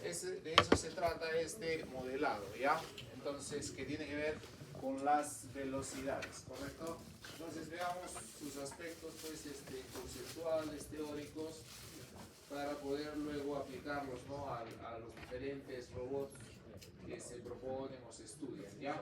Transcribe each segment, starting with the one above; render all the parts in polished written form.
de eso se trata este modelado, ¿ya? Entonces, que tiene que ver con las velocidades, ¿correcto? Entonces, veamos sus aspectos, pues, conceptuales, teóricos, para poder luego aplicarlos, ¿no? a los diferentes robots que se proponen o se estudian, ¿ya?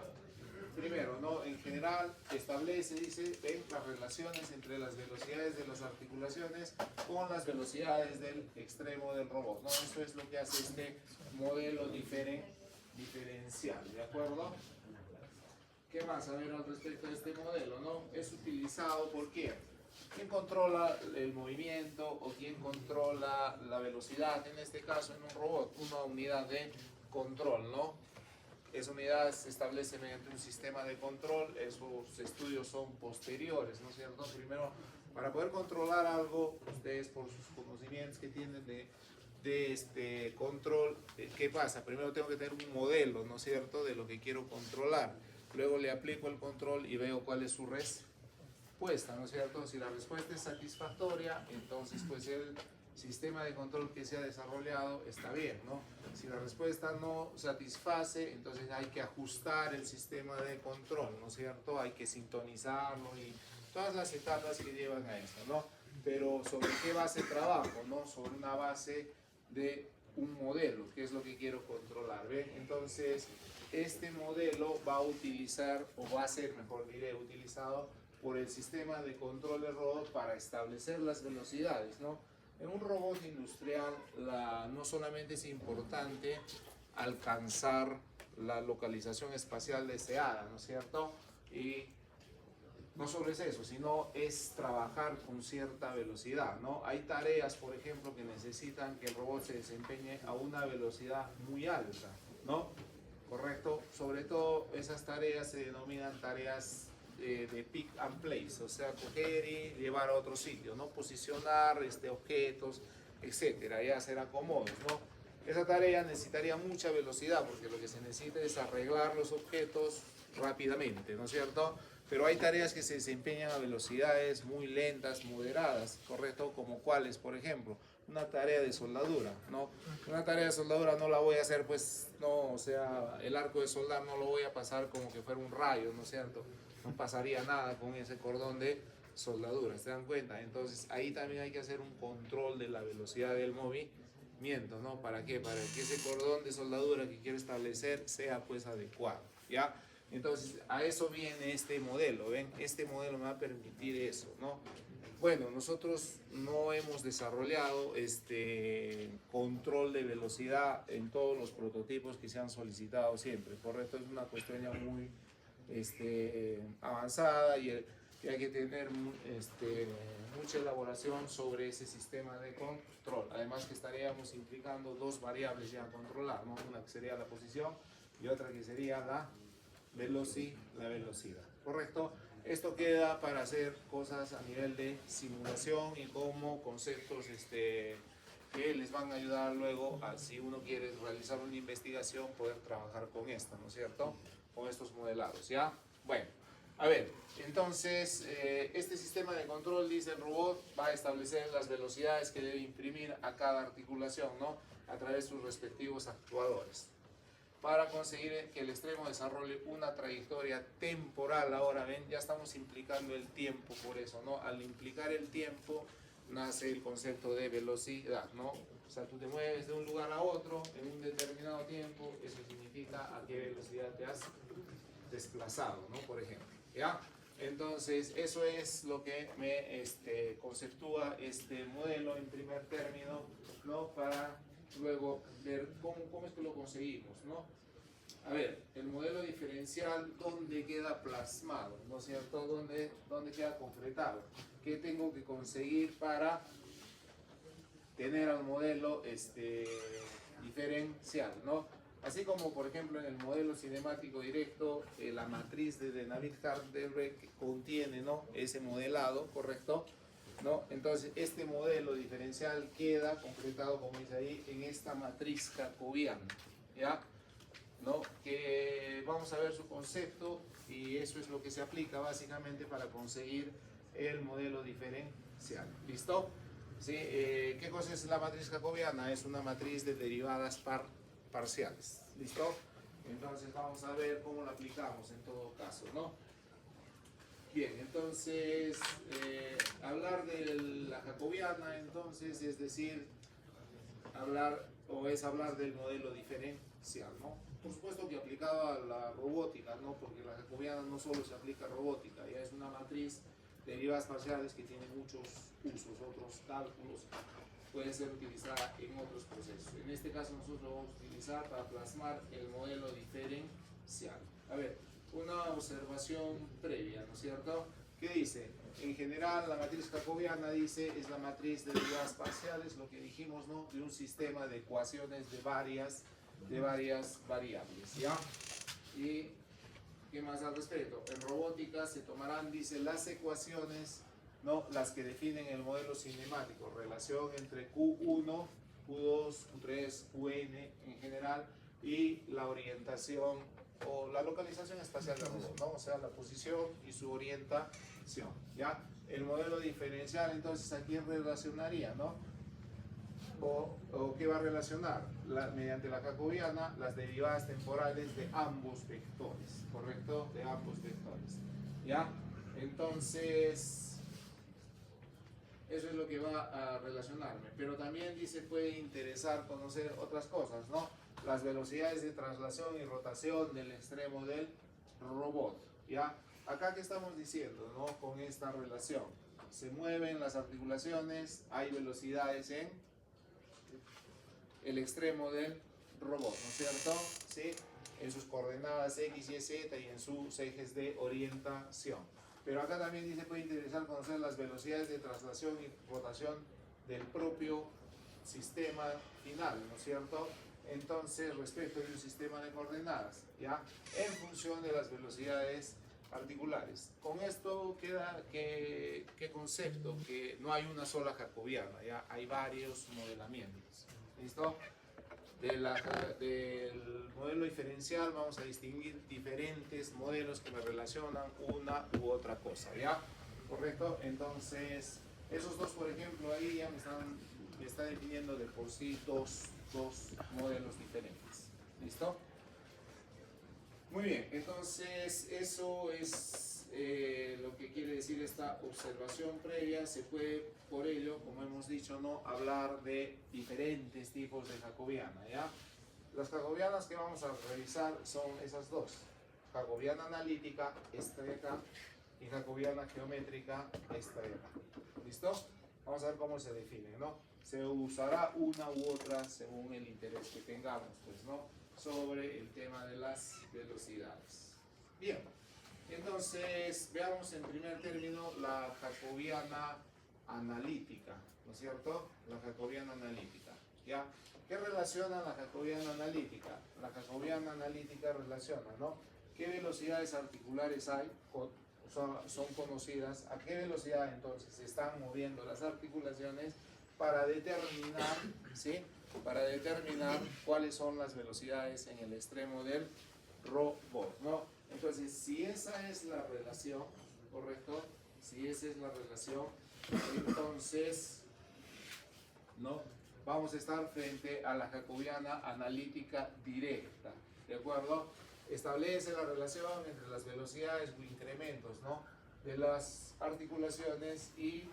Primero, ¿no? En general establece, dice, ven las relaciones entre las velocidades de las articulaciones con las velocidades del extremo del robot, ¿no? Eso es lo que hace este modelo diferencial, ¿de acuerdo? ¿Qué más? A ver, al respecto de este modelo, ¿no? Es utilizado por quién. ¿Quién controla el movimiento o quién controla la velocidad? En este caso, en un robot, una unidad de control, ¿no? Esa unidad se establece mediante un sistema de control. Esos estudios son posteriores, ¿no es cierto? Primero, para poder controlar algo, ustedes por sus conocimientos que tienen de este control, ¿qué pasa? Primero tengo que tener un modelo, ¿no es cierto?, de lo que quiero controlar. Luego le aplico el control y veo cuál es su respuesta, ¿no es cierto? Si la respuesta es satisfactoria, entonces pues el sistema de control que se ha desarrollado está bien, ¿no? Si la respuesta no satisface, entonces hay que ajustar el sistema de control, ¿no es cierto? Hay que sintonizarlo y todas las etapas que llevan a esto, ¿no? Pero ¿sobre qué base trabajo, no? Sobre una base de un modelo, que es lo que quiero controlar, ¿ven? Entonces, este modelo va a utilizar, o va a ser, mejor diré, utilizado por el sistema de control de robot para establecer las velocidades, ¿no? En un robot industrial no solamente es importante alcanzar la localización espacial deseada, ¿no es cierto? Y no solo es eso, sino es trabajar con cierta velocidad, ¿no? Hay tareas, por ejemplo, que necesitan que el robot se desempeñe a una velocidad muy alta, ¿no? ¿Correcto? Sobre todo esas tareas se denominan tareas de pick and place, o sea, coger y llevar a otro sitio, ¿no? Posicionar objetos, etcétera, y hacer acomodos, ¿no? Esa tarea necesitaría mucha velocidad porque lo que se necesita es arreglar los objetos rápidamente, ¿no es cierto? Pero hay tareas que se desempeñan a velocidades muy lentas, moderadas, ¿correcto? Como cuáles, por ejemplo, una tarea de soldadura, ¿no? Una tarea de soldadura no la voy a hacer, pues, no, o sea, el arco de soldar no lo voy a pasar como que fuera un rayo, ¿no es cierto? No pasaría nada con ese cordón de soldadura, ¿se dan cuenta? Entonces, ahí también hay que hacer un control de la velocidad del movimiento, ¿no? ¿Para qué? Para que ese cordón de soldadura que quiero establecer sea, pues, adecuado, ¿ya? Entonces, a eso viene este modelo, ¿ven? Este modelo me va a permitir eso, ¿no? Bueno, nosotros no hemos desarrollado este control de velocidad en todos los prototipos que se han solicitado siempre, ¿correcto? Es una cuestión ya muy avanzada y hay que tener mucha elaboración sobre ese sistema de control. Además que estaríamos implicando dos variables ya a controlar, ¿no? Una que sería la posición y otra que sería la velocidad, ¿correcto? Esto queda para hacer cosas a nivel de simulación y como conceptos que les van a ayudar luego a, si uno quiere realizar una investigación, poder trabajar con esto, ¿no es cierto? Con estos modelados, ¿ya? Bueno, a ver, entonces este sistema de control, dice el robot, va a establecer las velocidades que debe imprimir a cada articulación, ¿no? A través de sus respectivos actuadores, para conseguir que el extremo desarrolle una trayectoria temporal. Ahora ven, ya estamos implicando el tiempo por eso, ¿no? Al implicar el tiempo nace el concepto de velocidad, ¿no? O sea, tú te mueves de un lugar a otro en un determinado tiempo, eso significa a qué velocidad te has desplazado, ¿no? Por ejemplo, ¿ya? Entonces, eso es lo que me conceptúa este modelo en primer término, ¿no? Para luego ver cómo es que lo conseguimos, ¿no? A ver, el modelo diferencial, ¿dónde queda plasmado? ¿No es cierto? ¿Dónde queda concretado? ¿Qué tengo que conseguir para tener al modelo diferencial, ¿no? Así como, por ejemplo, en el modelo cinemático directo, la matriz de David Hardenberg contiene, ¿no?, ese modelado, ¿correcto? ¿No? Entonces, este modelo diferencial queda concretado, como dice ahí, en esta matriz jacobiana, ¿ya? ¿No? Que vamos a ver su concepto y eso es lo que se aplica básicamente para conseguir el modelo diferencial. ¿Listo? ¿Sí? ¿Qué cosa es la matriz jacobiana? Es una matriz de derivadas parciales. ¿Listo? Entonces vamos a ver cómo la aplicamos en todo caso, ¿no? Bien, entonces hablar de la jacobiana, entonces, es decir, hablar del modelo diferencial, ¿no? Por supuesto que aplicado a la robótica, ¿no? Porque la jacobiana no solo se aplica a robótica, ya es una matriz de derivadas parciales que tiene muchos usos, otros cálculos, puede ser utilizada en otros procesos. En este caso nosotros lo vamos a utilizar para plasmar el modelo diferencial. A ver, una observación previa, ¿no es cierto? ¿Qué dice? En general, la matriz jacobiana, dice, es la matriz de derivadas parciales, lo que dijimos, ¿no? De un sistema de ecuaciones de varias variables, ¿ya? Y, ¿qué más al respecto? En robótica se tomarán, dice, las ecuaciones, ¿no? Las que definen el modelo cinemático, relación entre Q1, Q2, Q3, Qn en general, y la orientación o la localización espacial del robot, ¿no? O sea, la posición y su orientación, ¿ya? El modelo diferencial, entonces, ¿a quién relacionaría, no? O ¿qué va a relacionar? Mediante la jacobiana, las derivadas temporales de ambos vectores, ¿correcto? De ambos vectores, ¿ya? Entonces, eso es lo que va a relacionarme. Pero también dice, puede interesar conocer otras cosas, ¿no? Las velocidades de traslación y rotación del extremo del robot, ¿ya? Acá, ¿qué estamos diciendo, no? Con esta relación. Se mueven las articulaciones, hay velocidades en el extremo del robot, ¿no es cierto? ¿Sí? En sus coordenadas X, Y, Z y en sus ejes de orientación. Pero acá también dice, puede interesar conocer las velocidades de traslación y rotación del propio sistema final, ¿no es cierto? Entonces, respecto de un sistema de coordenadas, ¿ya? En función de las velocidades articulares. Con esto queda ¿qué concepto? Que no hay una sola jacobiana, ¿ya? Hay varios modelamientos. ¿Listo? Del modelo diferencial vamos a distinguir diferentes modelos que me relacionan una u otra cosa, ¿ya? ¿Correcto? Entonces, esos dos, por ejemplo, ahí ya me está definiendo de por sí dos modelos diferentes. ¿Listo? Muy bien, entonces eso es lo que quiere decir esta observación previa. Se puede, por ello, como hemos dicho, no hablar de diferentes tipos de jacobiana, ¿ya? Las jacobianas que vamos a revisar son esas dos: jacobiana analítica, esta de acá, y jacobiana geométrica, esta de acá. ¿Listo? Vamos a ver cómo se define, ¿no? Se usará una u otra según el interés que tengamos, pues, ¿no? Sobre el tema de las velocidades. Bien, entonces veamos en primer término la jacobiana analítica, ¿no es cierto? La jacobiana analítica, ¿ya? ¿Qué relaciona la jacobiana analítica? La jacobiana analítica relaciona, ¿no? ¿Qué velocidades articulares hay? Son conocidas. ¿A qué velocidad entonces se están moviendo las articulaciones para determinar, ¿sí? Para determinar cuáles son las velocidades en el extremo del robot, ¿no? Entonces, si esa es la relación, ¿correcto? Si esa es la relación, entonces, ¿no? Vamos a estar frente a la jacobiana analítica directa, ¿de acuerdo? Establece la relación entre las velocidades o incrementos, ¿no? De las articulaciones y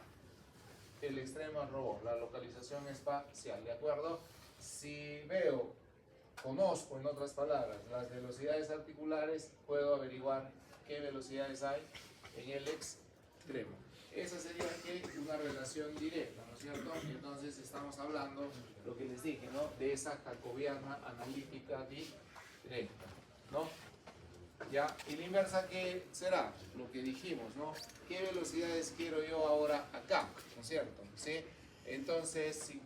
el extremo del robot, la localización espacial, ¿de acuerdo? Si conozco, en otras palabras, las velocidades articulares, puedo averiguar qué velocidades hay en el extremo. Esa sería una relación directa, ¿no es cierto? Entonces estamos hablando, lo que les dije, ¿no? De esa jacobiana analítica directa, ¿no? ¿Ya? Y la inversa, ¿qué será? Lo que dijimos, ¿no? ¿Qué velocidades quiero yo ahora acá? ¿No es cierto? ¿Sí? Entonces, si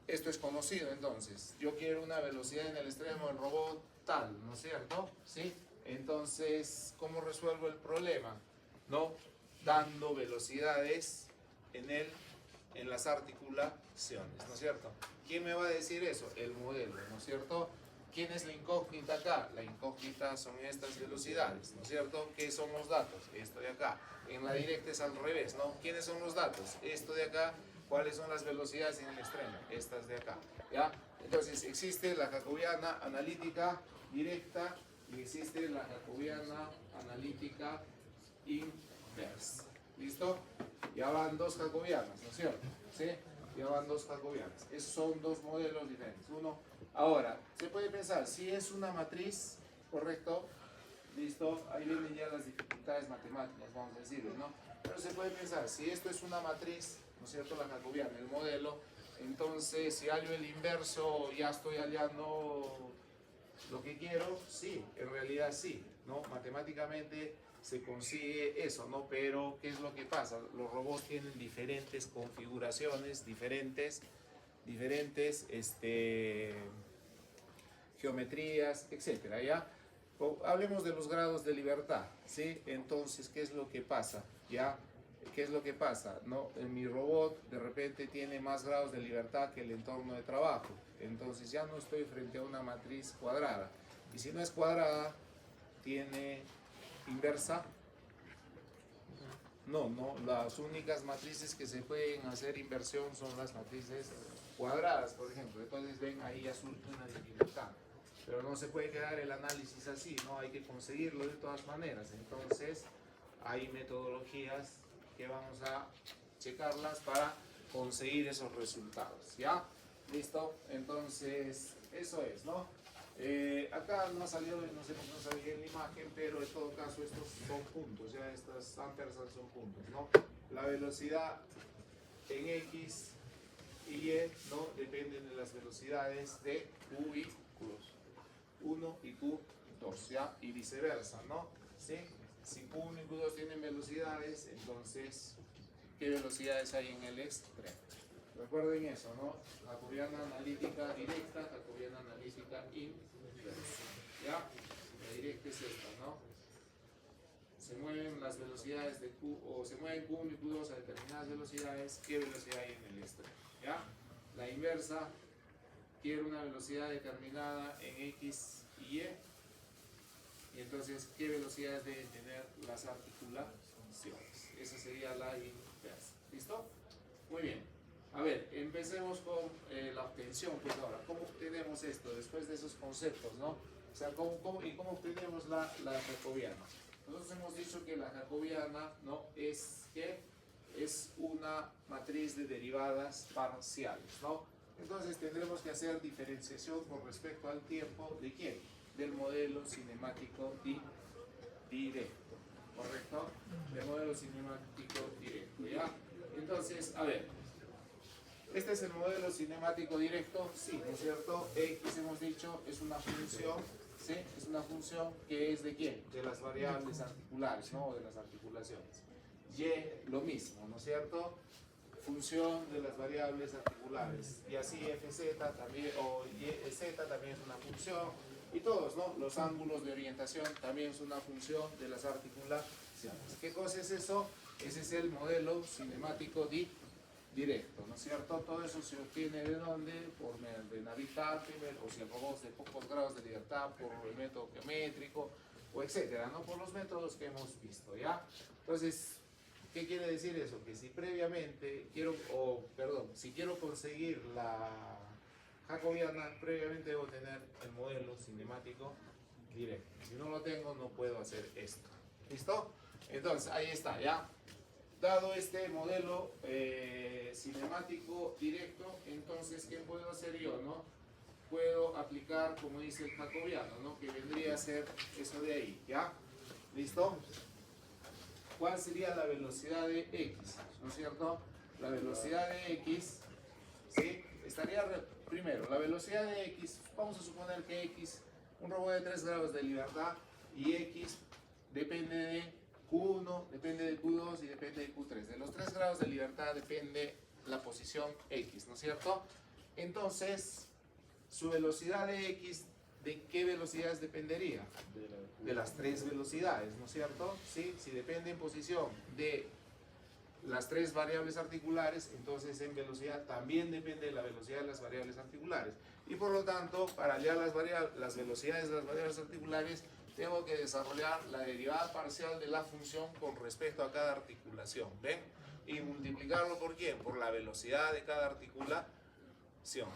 esto es conocido, entonces, yo quiero una velocidad en el extremo del robot tal, ¿no es cierto? ¿Sí? Entonces, ¿cómo resuelvo el problema? ¿No? Dando velocidades en las articulaciones, ¿no es cierto? ¿Quién me va a decir eso? El modelo, ¿no es cierto? ¿Quién es la incógnita acá? La incógnita son estas velocidades, ¿no es cierto? ¿Qué son los datos? Esto de acá. En la directa es al revés, ¿no? ¿Quiénes son los datos? Esto de acá. ¿Cuáles son las velocidades en el extremo? Estas de acá, ¿ya? Entonces existe la jacobiana analítica directa y existe la jacobiana analítica inversa. ¿Listo? Ya van dos jacobianas, ¿no es cierto? ¿Sí? Ya van dos jacobianas. Esos son dos modelos diferentes. Uno, ahora, se puede pensar, si es una matriz, ¿correcto? ¿Listo? Ahí vienen ya las dificultades matemáticas, vamos a decirlo, ¿no? Pero se puede pensar, si esto es una matriz, ¿no es cierto? La jacobiana, el modelo, entonces si hallo el inverso, ya estoy hallando lo que quiero. Sí, en realidad sí, ¿no? Matemáticamente se consigue eso, ¿no? Pero ¿qué es lo que pasa? Los robots tienen diferentes configuraciones, diferentes geometrías, etcétera, ¿ya? Hablemos de los grados de libertad, ¿sí? Entonces, ¿qué es lo que pasa? ¿Ya? ¿Qué es lo que pasa? ¿No? Mi robot de repente tiene más grados de libertad que el entorno de trabajo. Entonces ya no estoy frente a una matriz cuadrada. Y si no es cuadrada, tiene inversa. No, no, las únicas matrices que se pueden hacer inversión son las matrices cuadradas, por ejemplo. Entonces ven, ahí ya surge una dificultad. Pero no se puede quedar el análisis así, ¿no? Hay que conseguirlo de todas maneras. Entonces hay metodologías que vamos a checarlas para conseguir esos resultados, ¿ya? ¿Listo? Entonces, eso es, ¿no? Acá no ha salido, no sé cómo no bien la imagen, pero en todo caso estos son puntos, ya estas ampersand son puntos, ¿no? La velocidad en X y Y, ¿no? Dependen de las velocidades de Q y Q1 y Q2, ¿ya? Y viceversa, ¿no? ¿Sí? Si Q1 y Q2 tienen velocidades, entonces, ¿qué velocidades hay en el extremo? Recuerden eso, ¿no? Jacobiana analítica directa, jacobiana analítica inversa. ¿Ya? La directa es esta, ¿no? Se mueven las velocidades de Q, o se mueven Q1 y Q2 a determinadas velocidades, ¿qué velocidad hay en el extremo? ¿Ya? La inversa quiere una velocidad determinada en X y Y. Y entonces, ¿qué velocidades deben tener las articulaciones? Esa sería la inversa. ¿Listo? Muy bien. A ver, empecemos con la obtención, pues ahora, ¿cómo obtenemos esto después de esos conceptos, ¿no? O sea, ¿cómo obtenemos la jacobiana? Nosotros hemos dicho que la jacobiana, ¿no? Es una matriz de derivadas parciales, ¿no? Entonces tendremos que hacer diferenciación con respecto al tiempo, ¿de quién? Del modelo cinemático directo, ¿correcto? Del modelo cinemático directo, ¿ya? Entonces, a ver, este es el modelo cinemático directo, sí, ¿no es cierto? X hemos dicho es una función, ¿sí? Es una función que es ¿de quién? De las variables articulares, ¿no? O de las articulaciones. Y lo mismo, ¿no es cierto? Función de las variables articulares. Y así fz también, o z también es una función. Y todos, ¿no? Los ángulos de orientación también es una función de las articulaciones. ¿Qué cosa es eso? Ese es el modelo cinemático directo, ¿no es cierto? Todo eso se obtiene ¿de dónde? Por medio de Navier-Stokes, o si el robot es de pocos grados de libertad, por el método geométrico, o etcétera, ¿no? Por los métodos que hemos visto, ¿ya? Entonces, ¿qué quiere decir eso? Que si previamente si quiero conseguir la jacobiana, previamente debo tener el modelo cinemático directo. Si no lo tengo, no puedo hacer esto. ¿Listo? Entonces, ahí está, ¿ya? Dado este modelo cinemático directo, entonces, ¿qué puedo hacer yo, no? Puedo aplicar, como dice el jacobiano, ¿no? Que vendría a ser eso de ahí, ¿ya? ¿Listo? ¿Cuál sería la velocidad de X? ¿No es cierto? La velocidad de X, ¿sí? Estaría, primero, la velocidad de X, vamos a suponer que X, un robot de 3 grados de libertad, y X depende de Q1, depende de Q2 y depende de Q3. De los 3 grados de libertad depende la posición X, ¿no es cierto? Entonces, su velocidad de X, ¿de qué velocidades dependería? De las 3 velocidades, ¿no es cierto? ¿Sí? Si depende en posición de las 3 variables articulares, entonces en velocidad también depende de la velocidad de las variables articulares. Y por lo tanto, para hallar las velocidades de las variables articulares, tengo que desarrollar la derivada parcial de la función con respecto a cada articulación. ¿Ven? Y multiplicarlo por ¿quién? Por la velocidad de cada articulación,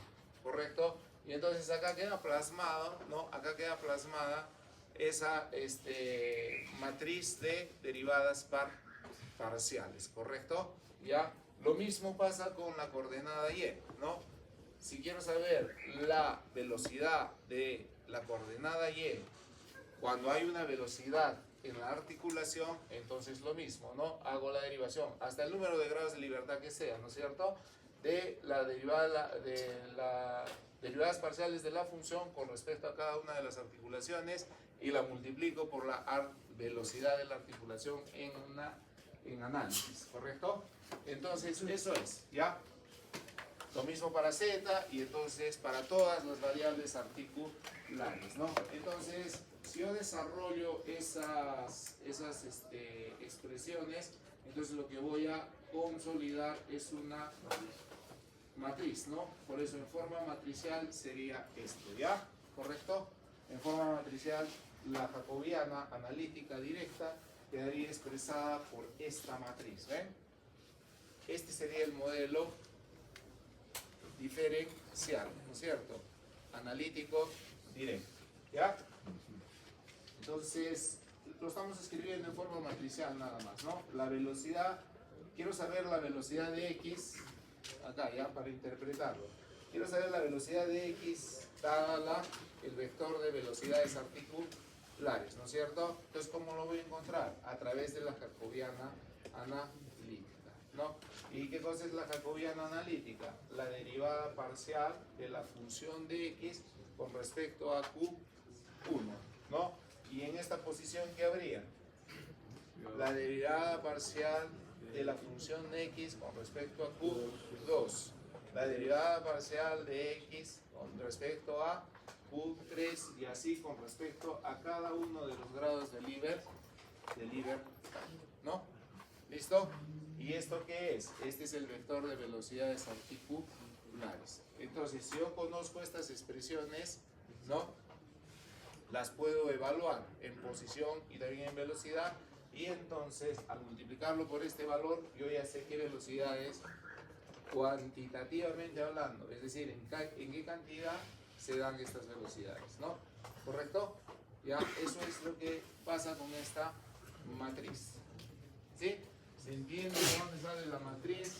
¿correcto? Y entonces acá queda plasmado, ¿no? Acá queda plasmada esa matriz de derivadas parciales, ¿correcto? ¿Ya? Lo mismo pasa con la coordenada y, ¿no? Si quiero saber la velocidad de la coordenada y cuando hay una velocidad en la articulación, entonces lo mismo, ¿no? Hago la derivación hasta el número de grados de libertad que sea, ¿no es cierto? De la derivada de las derivadas parciales de la función con respecto a cada una de las articulaciones y la multiplico por la velocidad de la articulación en análisis, ¿correcto? Entonces eso es, ¿ya? Lo mismo para z y entonces para todas las variables articulares, ¿no? Entonces, si yo desarrollo esas expresiones, entonces lo que voy a consolidar es una matriz, ¿no? Por eso en forma matricial sería esto, ¿ya? ¿Correcto? En forma matricial, la jacobiana analítica directa quedaría expresada por esta matriz, ¿ven? Este sería el modelo diferencial, ¿no es cierto? Analítico directo, ¿ya? Entonces, lo estamos escribiendo en forma matricial nada más, ¿no? La velocidad, quiero saber la velocidad de x, acá ya, para interpretarlo. Quiero saber la velocidad de x dada el vector de velocidades articulares, ¿no es cierto? Entonces, ¿cómo lo voy a encontrar? A través de la jacobiana analítica, ¿no? ¿Y qué cosa es la jacobiana analítica? La derivada parcial de la función de x con respecto a q1, ¿no? Y en esta posición, ¿qué habría? La derivada parcial de la función de x con respecto a q2. La derivada parcial de x con respecto a q3 y así con respecto a cada uno de los grados de libertad, ¿no? ¿Listo? ¿Y esto qué es? Este es el vector de velocidades articulares. Entonces, si yo conozco estas expresiones, ¿no? Las puedo evaluar en posición y también en velocidad, y entonces al multiplicarlo por este valor yo ya sé qué velocidades cuantitativamente hablando, es decir, en qué cantidad se dan estas velocidades, ¿no? ¿Correcto? Ya, eso es lo que pasa con esta matriz, ¿sí? ¿Se entiende de dónde sale la matriz?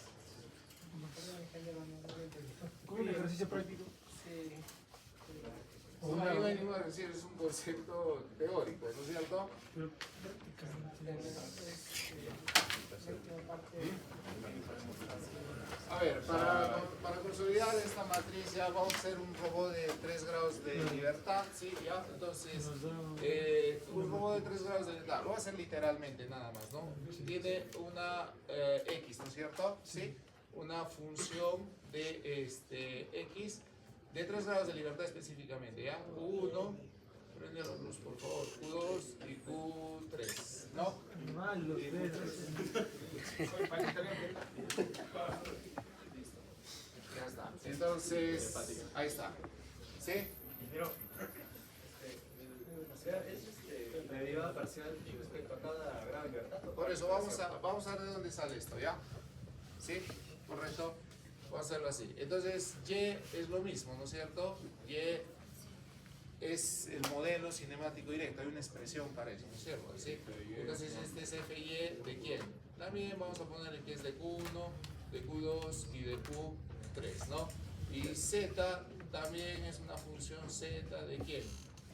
¿Cómo un ejercicio práctico? Sí. No hay ningún ejercicio, es un concepto teórico, ¿no es cierto? A ver, para consolidar esta matriz ya vamos a hacer un robot de 3 grados de libertad, ¿sí? ¿Ya? Entonces, un robot de 3 grados de libertad, lo voy a hacer literalmente nada más, ¿no? Tiene una x, ¿no es cierto? ¿Sí? Una función de x de 3 grados de libertad específicamente, ¿ya? Q1, prende la luz por favor, Q2 y Q3, ¿no? Mal, los Ya está. Entonces, ahí está. ¿Sí? Pero, o sea, es la derivada parcial respecto a cada grado de libertad. Por eso vamos a ver de dónde sale esto, ¿ya? ¿Sí? ¿Correcto? Vamos a hacerlo así. Entonces, Y es lo mismo, ¿no es cierto? Y es el modelo cinemático directo, hay una expresión para eso, ¿no es cierto? ¿Sí? Entonces, este es FY de quién? También vamos a ponerle que es de Q1, de Q2 y de Q3, ¿no? Y Z también es una función Z de quién?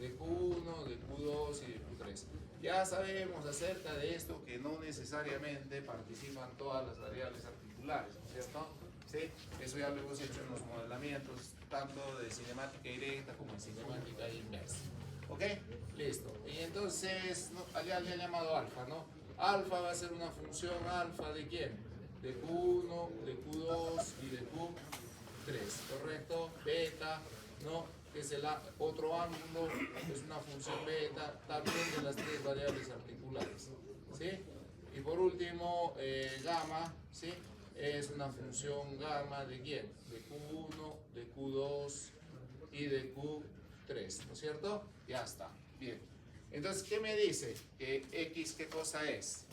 De Q1, de Q2 y de Q3. Ya sabemos acerca de esto que no necesariamente participan todas las variables articulares, ¿no es cierto? ¿Sí? Eso ya lo hemos hecho en los modelamientos, tanto de cinemática directa como de cinemática inversa. ¿Ok? Listo. Y entonces, ya le han llamado alfa, ¿no? Alfa va a ser una función alfa de quién? De Q1, de Q2 y de Q3, ¿correcto? Beta, ¿no? Que es el otro ángulo, es una función beta, también de las 3 variables articulares, ¿sí? Y por último, gamma, ¿sí? Es una función gamma de quién? De Q1, de Q2 y de Q3, ¿no es cierto? Ya está, bien. Entonces, ¿qué me dice? Que X, ¿qué cosa es?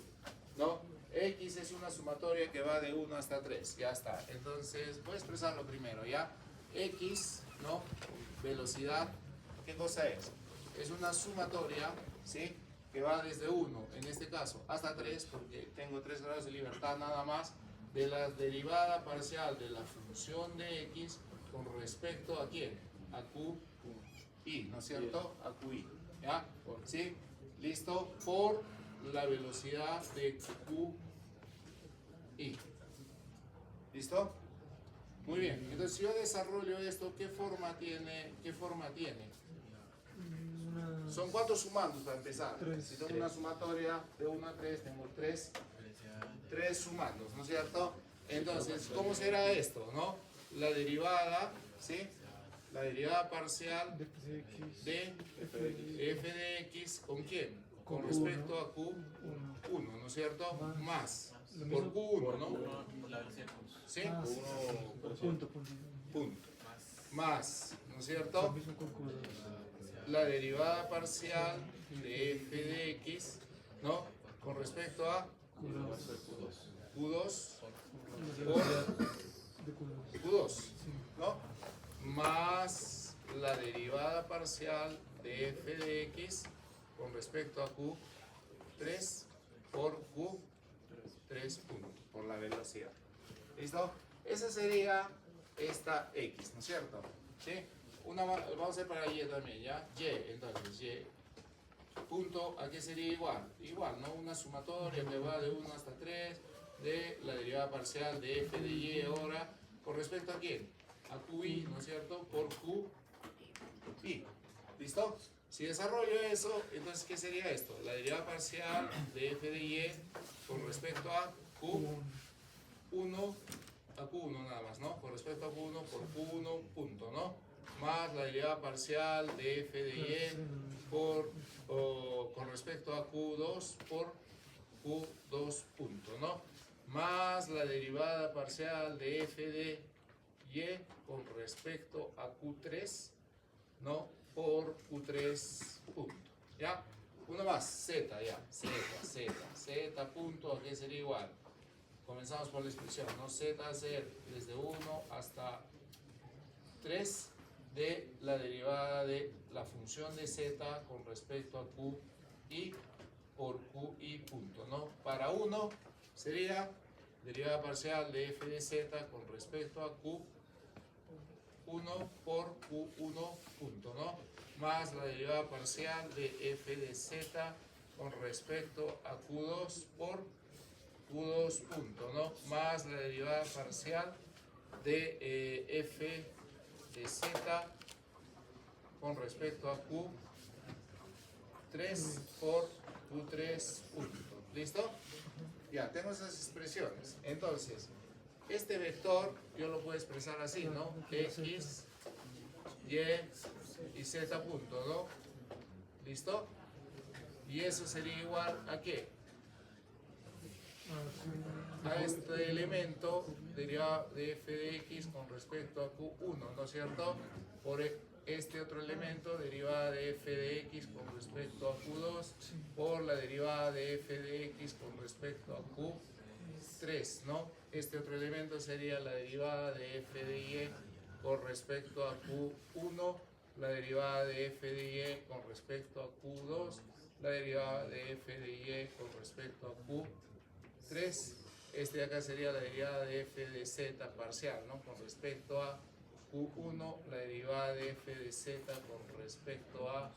¿No? X es una sumatoria que va de 1 hasta 3, ya está. Entonces, voy a expresarlo primero, ¿ya? X, ¿no? Velocidad, ¿qué cosa es? Es una sumatoria, ¿sí? Que va desde 1, en este caso, hasta 3, porque tengo 3 grados de libertad nada más, de la derivada parcial de la función de X con respecto a ¿quién? A QI, ¿no es cierto? A QI, ¿ya? ¿Sí? ¿Listo? Por la velocidad de QI. ¿Listo? Muy bien. Entonces, si yo desarrollo esto, ¿qué forma tiene? ¿Qué forma tiene? Son cuántos sumandos para empezar. Si tengo una sumatoria de 1 a 3, tengo 3 sumandos, ¿no es cierto? Entonces, ¿cómo será esto, no? La derivada, ¿sí? La derivada parcial de f de x, ¿con quién? Con respecto a q1, ¿no es cierto? Más, por q1, ¿no? ¿Sí? Punto. Más, ¿no es cierto? La derivada parcial de f de x, ¿no? Con respecto a q2 por q2, ¿no? Más la derivada parcial de f de x con respecto a q3 por q3 punto, por la velocidad. ¿Listo? Esa sería esta x, ¿no es cierto? ¿Sí? Vamos a hacer para y también, ¿ya? Y, entonces, y punto, ¿a qué sería igual? Igual, ¿no? Una sumatoria que va de 1 hasta 3 de la derivada parcial de f de y ahora, ¿con respecto a quién? A QI, ¿no es cierto? Por QI. ¿Listo? Si desarrollo eso, entonces, ¿qué sería esto? La derivada parcial de f de y con respecto a Q1, nada más, ¿no? Con respecto a Q1 por Q1 punto, ¿no? Más la derivada parcial de f de y con respecto a Q2 por Q2 punto, ¿no? Más la derivada parcial de f de y con respecto a Q3, ¿no? Por Q3 punto, ¿ya? Uno más, z, ya, z punto, ¿a qué sería igual? Comenzamos por la expresión, ¿no? Z va a ser desde 1 hasta 3 de la derivada de la función de z con respecto a QI por QI punto, ¿no? Para 1 sería derivada parcial de f de z con respecto a Q1 por Q1 punto, ¿no? Más la derivada parcial de f de z con respecto a Q2 por Q2 punto, ¿no? Más la derivada parcial de f de z con respecto a Q3 por Q3 punto. ¿Listo? Ya, tengo esas expresiones. Entonces, este vector yo lo puedo expresar así, ¿no? X, Y y Z punto, ¿no? ¿Listo? Y eso sería igual ¿a qué? A este elemento derivado de f de x con respecto a q1, ¿no es cierto? Por este otro elemento derivada de f de x con respecto a q2 por la derivada de f de x con respecto a q3, ¿no? Este otro elemento sería la derivada de f de y con respecto a q1, la derivada de f de y con respecto a q2, la derivada de f de y con respecto a q3. Este de acá sería la derivada de f de z parcial, ¿no? Con respecto a q1, la derivada de f de z con respecto a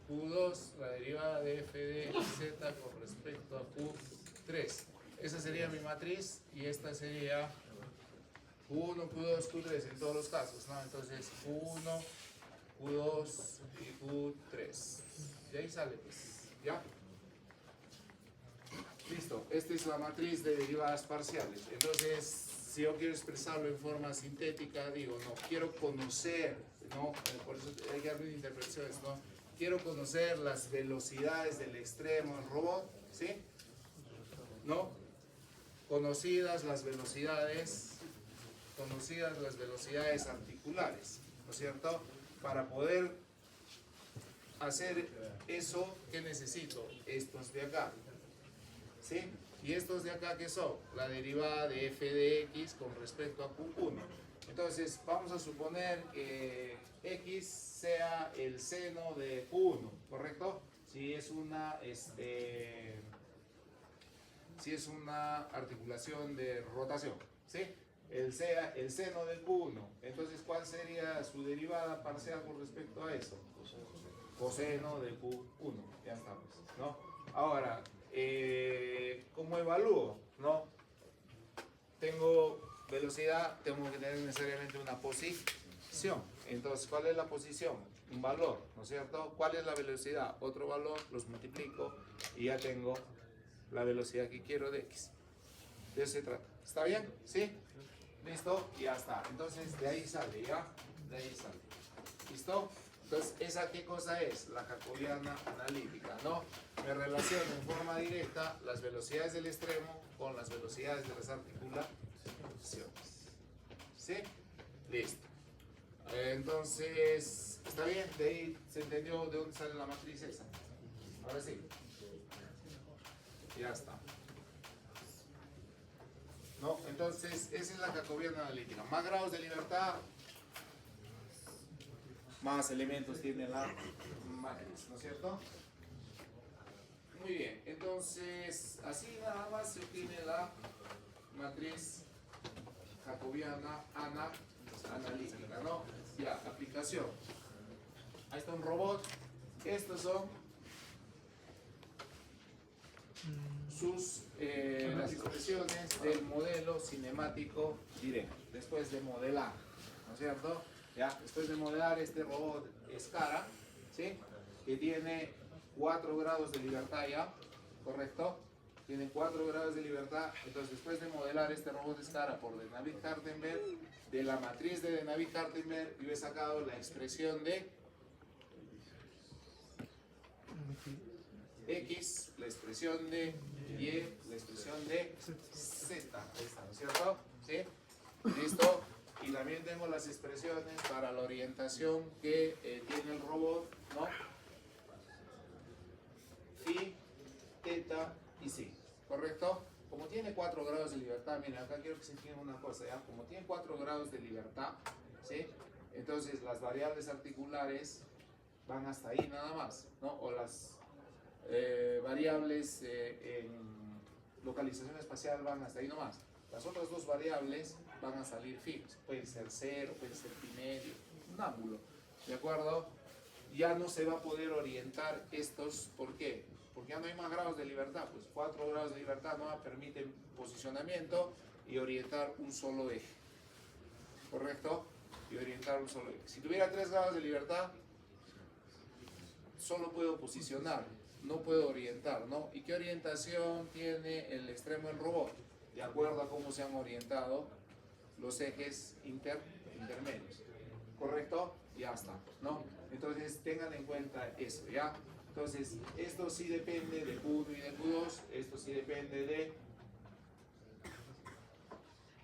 q2, la derivada de f de z con respecto a q3. Esa sería mi matriz y esta sería q1, q2, q3 en todos los casos, ¿no? Entonces q1, q2 y q3. Y ahí sale, pues, ¿ya? Listo, esta es la matriz de derivadas parciales. Entonces, si yo quiero expresarlo en forma sintética, digo, no, quiero conocer, ¿no? Por eso hay que abrir interpretaciones, ¿no? Quiero conocer las velocidades del extremo del robot, ¿sí? ¿No? Conocidas las velocidades articulares, ¿no es cierto? Para poder hacer eso, ¿qué necesito? Estos de acá. ¿Sí? Y estos de acá, ¿qué son? La derivada de f de x con respecto a q1. Entonces, vamos a suponer que x sea el seno de q1, ¿correcto? Si es una, si es una articulación de rotación, ¿sí? Sea el seno del q1. Entonces, ¿cuál sería su derivada parcial con respecto a eso? Coseno de q1. Ya estamos, ¿no? Ahora, ¿cómo evalúo? ¿No? Tengo velocidad, tengo que tener necesariamente una posición. Entonces, ¿cuál es la posición? Un valor, ¿no es cierto? ¿Cuál es la velocidad? Otro valor, los multiplico y ya tengo la velocidad que quiero de x. De eso se trata. ¿Está bien? ¿Sí? ¿Listo? Y ya está. Entonces, de ahí sale, ¿ya? De ahí sale. ¿Listo? Entonces, ¿esa qué cosa es? La jacobiana analítica, ¿no? Me relaciono en forma directa las velocidades del extremo con las velocidades de las articulaciones. ¿Sí? Listo. Entonces, ¿está bien? De ahí se entendió de dónde sale la matriz esa. Ahora sí. Ya está. ¿No? Entonces, esa es la jacobiana analítica. Más grados de libertad, más elementos tiene la matriz, ¿no es cierto? Muy bien, entonces así nada más se obtiene la matriz jacobiana analítica, ¿no? Ya, aplicación. Ahí está un robot. Estos son sus las expresiones del modelo cinemático directo, después de modelar, ¿no es cierto? ¿Ya? Después de modelar este robot Scara, ¿sí? Que tiene 4 grados de libertad ya, ¿correcto? Tiene 4 grados de libertad. Entonces, después de modelar este robot Scara por de Navier-Hardenberg, de la matriz de Navier-Hardenberg, yo he sacado la expresión de X, la expresión de Y, la expresión de Z, ¿no es cierto? ¿Sí? ¿Listo? Y también tengo las expresiones para la orientación que tiene el robot, ¿no? Phi, teta y psi, ¿correcto? Como tiene 4 grados de libertad, miren, acá quiero que se entienda una cosa, ¿ya? Como tiene 4 grados de libertad, ¿sí? Entonces las variables articulares van hasta ahí nada más, ¿no? O las variables en localización espacial van hasta ahí nomás. Las otras dos variables van a salir fijas, pueden ser 0, pueden ser pi medio, un ángulo, ¿de acuerdo? Ya no se va a poder orientar estos, ¿por qué? Porque ya no hay más grados de libertad, pues 4 grados de libertad no permiten posicionamiento y orientar un solo eje, ¿correcto? Y orientar un solo eje. Si tuviera 3 grados de libertad, solo puedo posicionar, no puedo orientar, ¿no? ¿Y qué orientación tiene el extremo del robot? De acuerdo a cómo se han orientado los ejes intermedios, ¿correcto? Ya está, ¿no? Entonces tengan en cuenta eso, ¿ya? Entonces, esto sí depende de Q1 y de Q2, esto sí depende de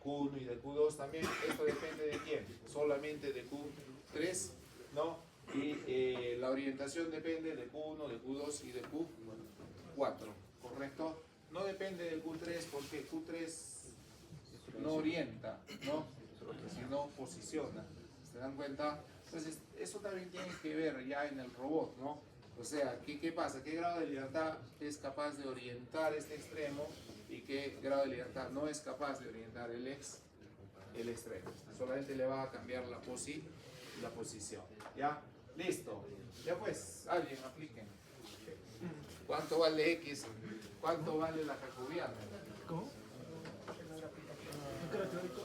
Q1 y de Q2 también, esto depende de quién, solamente de Q3, ¿no? Y la orientación depende de Q1, de Q2 y de Q4, ¿correcto? No depende de Q3 porque Q3 no orienta, ¿no? Sino posiciona. ¿Se dan cuenta? Entonces, eso también tiene que ver ya en el robot, ¿no? O sea, ¿qué pasa? ¿Qué grado de libertad es capaz de orientar este extremo y qué grado de libertad no es capaz de orientar el extremo? Solamente le va a cambiar la posición. ¿Ya? Listo. Ya pues, alguien apliquen. ¿Cuánto vale X? ¿Cuánto vale la jacobiana? ¿Cómo? ¿No era teórico?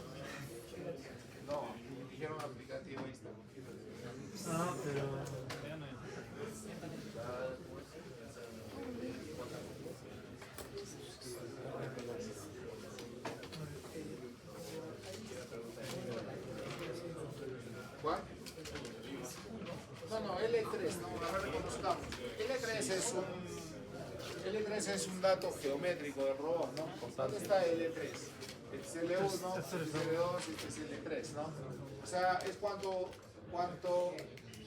No, dijeron aplicativo ahí está. Ah, pero... ¿Cuál? No, L3, no, a ver, reconozcamos. L3 es un dato geométrico del robot, ¿no? ¿Dónde está L3? Este es L1, este es L2, este es L3, ¿no? O sea, es cuánto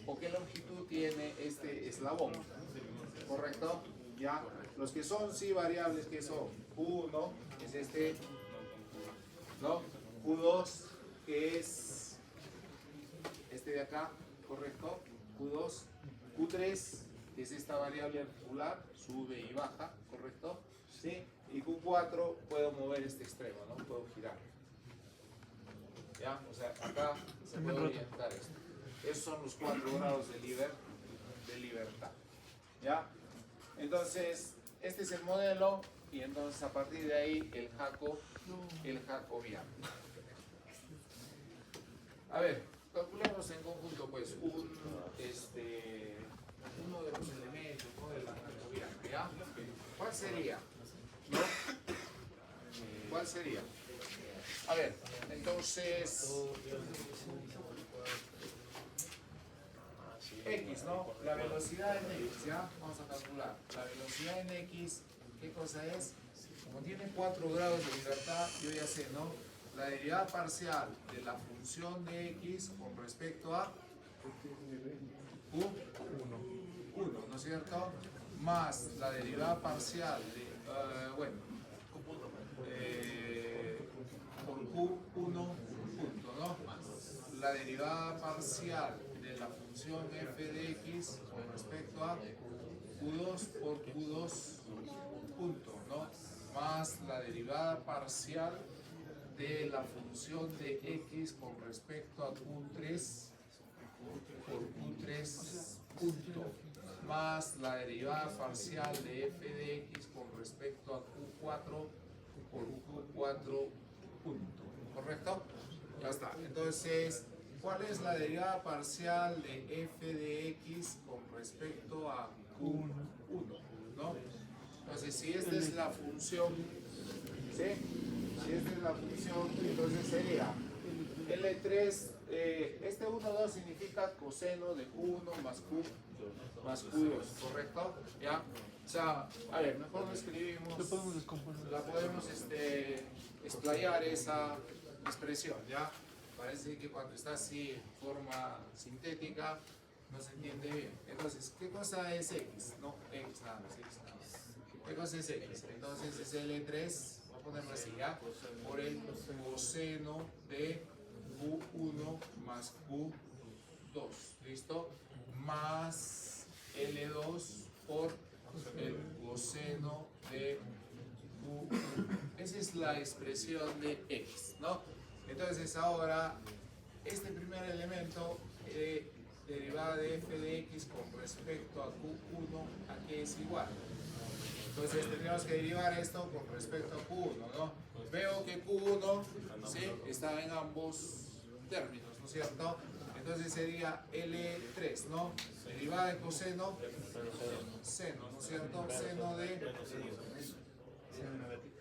o qué longitud tiene este eslabón, ¿correcto? Ya, los que son sí variables, que son Q1 es este, ¿no? Q2 que es este de acá, correcto, Q2, Q3 es esta variable articular, sube y baja, correcto, ¿sí? Y Q4 puedo mover este extremo, ¿no? Puedo girar. ¿Ya? O sea, acá se puede orientar esto. Esos son los 4 grados de libertad. ¿Ya? Entonces, este es el modelo y entonces a partir de ahí el jacobiano. A ver, calculemos en conjunto pues uno de los elementos, ¿no? De la jacobiana, ¿ya? ¿Cuál sería? ¿No? ¿Cuál sería? A ver, entonces X, ¿no? La velocidad en X, ¿ya? Vamos a calcular. La velocidad en X, ¿qué cosa es? Como tiene 4 grados de libertad, yo ya sé, ¿no? La derivada parcial de la función de X con respecto a Q1, ¿no es cierto? Más la derivada parcial de, por Q1 punto, ¿no? La derivada parcial de la función f de x con respecto a Q2 por Q2 punto, ¿no? Más la derivada parcial de la función de x con respecto a Q3 por Q3 punto, más la derivada parcial de f de x con respecto a Q4 por Q4 punto, ¿correcto? Ya está. Entonces, ¿cuál es la derivada parcial de f de x con respecto a Q1? ¿No? Entonces, si esta es la función, ¿sí? Si esta es la función, entonces sería L3, este 1, 2 significa coseno de Q1 más Q2, ¿correcto? ¿Ya? O sea, a ver, mejor lo escribimos, la podemos explayar esa expresión, ¿ya? Parece que cuando está así en forma sintética no se entiende bien. Entonces, ¿qué cosa es X? No, X nada más, X nada más. ¿Qué cosa es X? Entonces es L3, voy a ponerlo así, ¿ya? Por el coseno de Q1 más Q2, ¿listo? Más L2 por el coseno de Q1. Esa es la expresión de X, ¿no? Entonces ahora, este primer elemento, derivada de f de x con respecto a Q1, ¿a qué es igual? Entonces tendríamos que derivar esto con respecto a Q1, ¿no? Veo que Q1, ¿sí? Está en ambos términos, ¿no es cierto? Entonces sería L3, ¿no? Derivada de coseno, seno, ¿no es cierto? Seno de...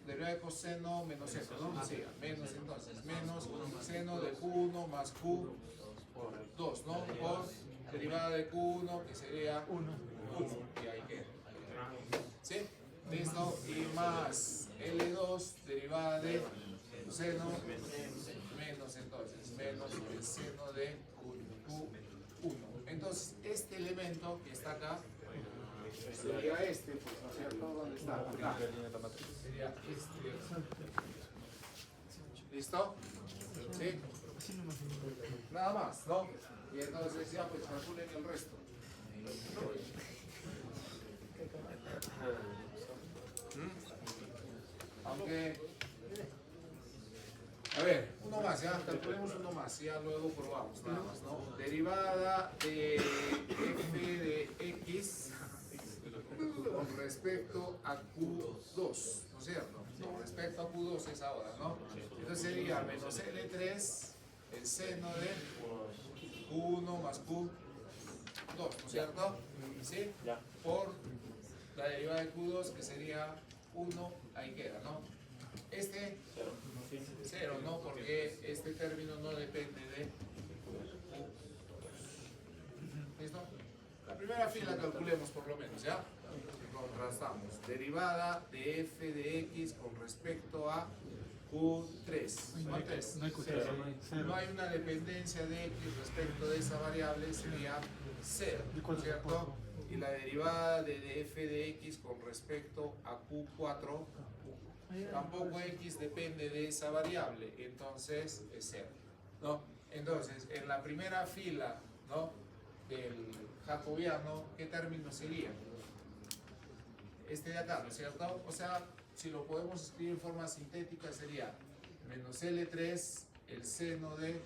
derivada de coseno menos seno, ¿no? Sí, menos entonces, menos seno de Q1 más Q2, ¿no? Por derivada de Q1, que sería 1, y ahí queda. ¿Sí? ¿Listo? Y más L2, derivada de seno menos entonces, menos el seno de Q1. Entonces, este elemento que está acá, sería este, pues, ¿no es cierto? ¿Dónde está? Acá. Sería este. ¿Listo? ¿Sí? Nada más, ¿no? Y entonces ya pues calculen el resto. Aunque, a ver, uno más, ya calculemos uno más, ya luego probamos nada más, ¿no? Derivada de f de x con respecto a Q2, ¿no es cierto? Con respecto a Q2 es ahora, ¿no? Entonces sería menos L3, el seno de Q1 más Q2, ¿no es cierto? ¿Sí? Por la derivada de Q2, que sería 1, ahí queda, ¿no? Este, 0, ¿no? Porque este término no depende de Q2. ¿Listo? La primera fila calculemos por lo menos, ¿ya? Contrastamos. Derivada de f de x con respecto a Q3. ¿Cuánto es? No hay una dependencia de x respecto de esa variable, sería 0, ¿cierto? Y la derivada de f de x con respecto a Q4, tampoco x depende de esa variable, entonces es 0, ¿no? Entonces, en la primera fila, ¿no?, del jacobiano, ¿qué término sería? Este de acá, ¿no es cierto? O sea, si lo podemos escribir en forma sintética sería menos L3 el seno de